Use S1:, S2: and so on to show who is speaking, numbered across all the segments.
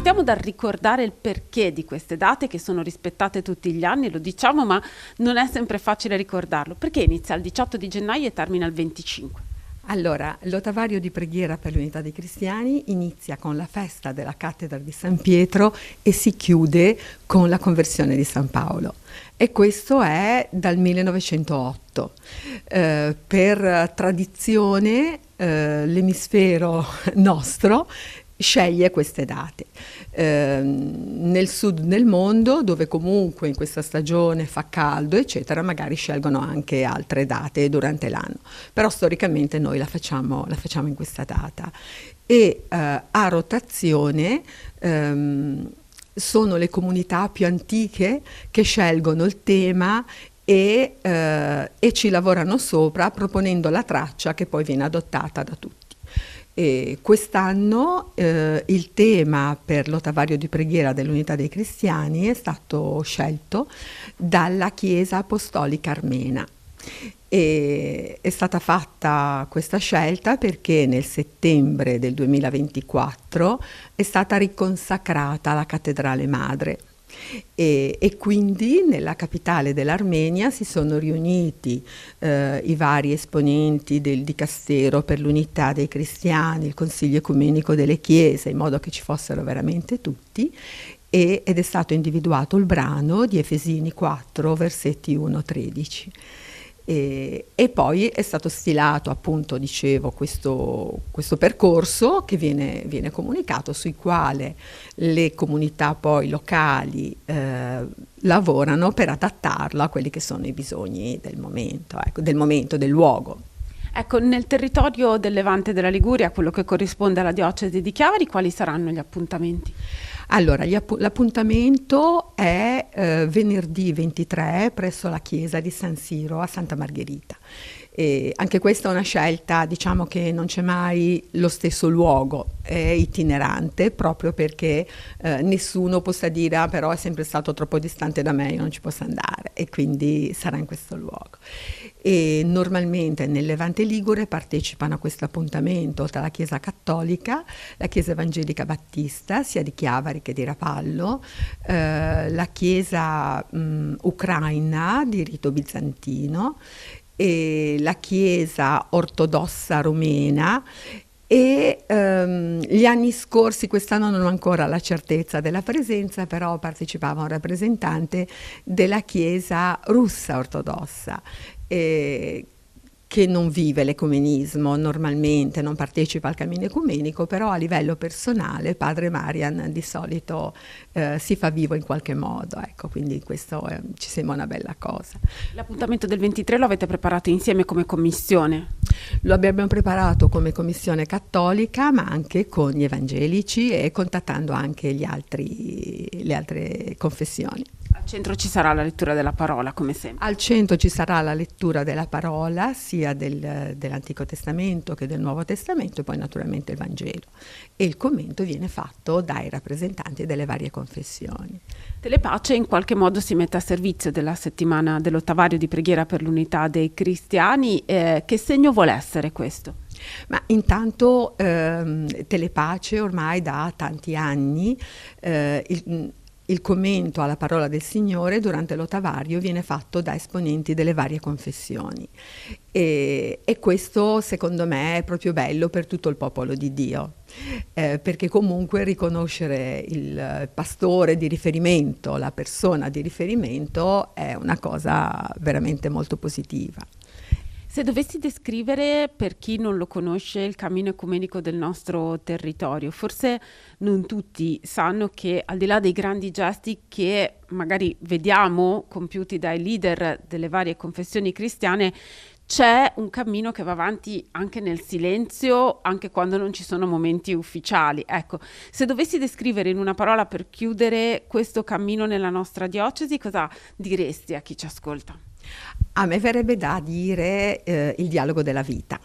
S1: Partiamo dal ricordare il perché di queste date che sono rispettate tutti gli anni, lo diciamo, ma non è sempre facile ricordarlo. Perché inizia il 18 di gennaio e termina il 25?
S2: Allora, l'Ottavario di preghiera per l'unità dei cristiani inizia con la festa della cattedra di San Pietro e si chiude con la conversione di San Paolo. E questo è dal 1908. Per tradizione l'emisfero nostro sceglie queste date. Nel sud del mondo, dove comunque in questa stagione fa caldo, eccetera, magari scelgono anche altre date durante l'anno, però storicamente noi la facciamo in questa data. E a rotazione sono le comunità più antiche che scelgono il tema e ci lavorano sopra, proponendo la traccia che poi viene adottata da tutti. E quest'anno il tema per l'Ottavario di preghiera dell'Unità dei Cristiani è stato scelto dalla Chiesa Apostolica Armena. E è stata fatta questa scelta perché nel settembre del 2024 è stata riconsacrata la Cattedrale Madre. E quindi nella capitale dell'Armenia si sono riuniti i vari esponenti del Dicastero per l'unità dei cristiani, il Consiglio ecumenico delle chiese, in modo che ci fossero veramente tutti, ed è stato individuato il brano di Efesini 4, versetti 1-13. E poi è stato stilato, appunto, dicevo, questo percorso che viene comunicato, sui quale le comunità poi locali lavorano per adattarlo a quelli che sono i bisogni del momento, del luogo.
S1: Ecco, nel territorio del Levante della Liguria, quello che corrisponde alla diocesi di Chiavari, quali saranno gli appuntamenti?
S2: Allora, l'appuntamento è venerdì 23 presso la chiesa di San Siro a Santa Margherita. E anche questa è una scelta, diciamo che non c'è mai lo stesso luogo, è itinerante proprio perché nessuno possa dire però è sempre stato troppo distante da me, io non ci posso andare, e quindi sarà in questo luogo. E normalmente nel Levante Ligure partecipano a questo appuntamento tra la Chiesa Cattolica, la Chiesa Evangelica Battista, sia di Chiavari che di Rapallo, la Chiesa ucraina di rito bizantino, e la Chiesa ortodossa rumena. E gli anni scorsi, quest'anno non ho ancora la certezza della presenza, però partecipava un rappresentante della Chiesa russa ortodossa, che non vive l'ecumenismo normalmente, non partecipa al cammino ecumenico, però a livello personale padre Marian di solito si fa vivo in qualche modo, ecco, quindi questo ci sembra una bella cosa.
S1: L'appuntamento del 23 lo avete preparato insieme come commissione?
S2: Lo abbiamo preparato come commissione cattolica, ma anche con gli evangelici e contattando anche le altre confessioni.
S1: Al centro ci sarà la lettura della parola, come sempre.
S2: Al centro ci sarà la lettura della parola, sia dell'Antico Testamento che del Nuovo Testamento, e poi naturalmente il Vangelo. E il commento viene fatto dai rappresentanti delle varie confessioni.
S1: Telepace in qualche modo si mette a servizio della settimana dell'Ottavario di preghiera per l'unità dei cristiani. Che segno vuole essere questo?
S2: Ma intanto Telepace ormai da tanti anni il commento alla parola del Signore durante l'Ottavario viene fatto da esponenti delle varie confessioni e questo secondo me è proprio bello per tutto il popolo di Dio, perché comunque riconoscere il pastore di riferimento, la persona di riferimento, è una cosa veramente molto positiva.
S1: Se dovessi descrivere, per chi non lo conosce, il cammino ecumenico del nostro territorio, forse non tutti sanno che al di là dei grandi gesti che magari vediamo compiuti dai leader delle varie confessioni cristiane, c'è un cammino che va avanti anche nel silenzio, anche quando non ci sono momenti ufficiali. Ecco, se dovessi descrivere in una parola per chiudere questo cammino nella nostra diocesi, cosa diresti a chi ci ascolta?
S2: A me verrebbe da dire il dialogo della vita,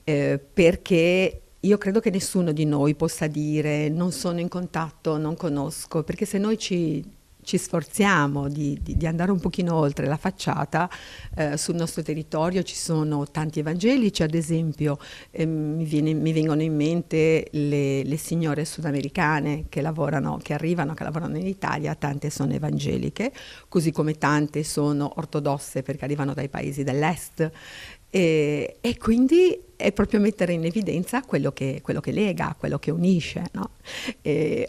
S2: perché io credo che nessuno di noi possa dire non sono in contatto, non conosco, perché se noi ci ci sforziamo di andare un pochino oltre la facciata. Sul nostro territorio ci sono tanti evangelici, ad esempio mi vengono in mente le signore sudamericane che lavorano in Italia, tante sono evangeliche, così come tante sono ortodosse perché arrivano dai paesi dell'est. E quindi è proprio mettere in evidenza quello che lega, quello che unisce, no?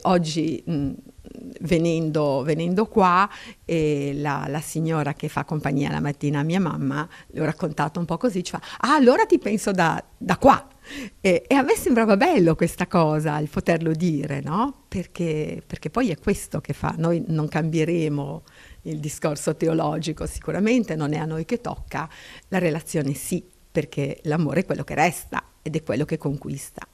S2: Oggi venendo qua, la signora che fa compagnia la mattina a mia mamma, le ho raccontato un po' così, ci fa: ah, allora ti penso da qua. E a me sembrava bello questa cosa, il poterlo dire, no? Perché poi è questo che fa. Noi non cambieremo il discorso teologico, sicuramente non è a noi che tocca, la relazione sì, perché l'amore è quello che resta ed è quello che conquista.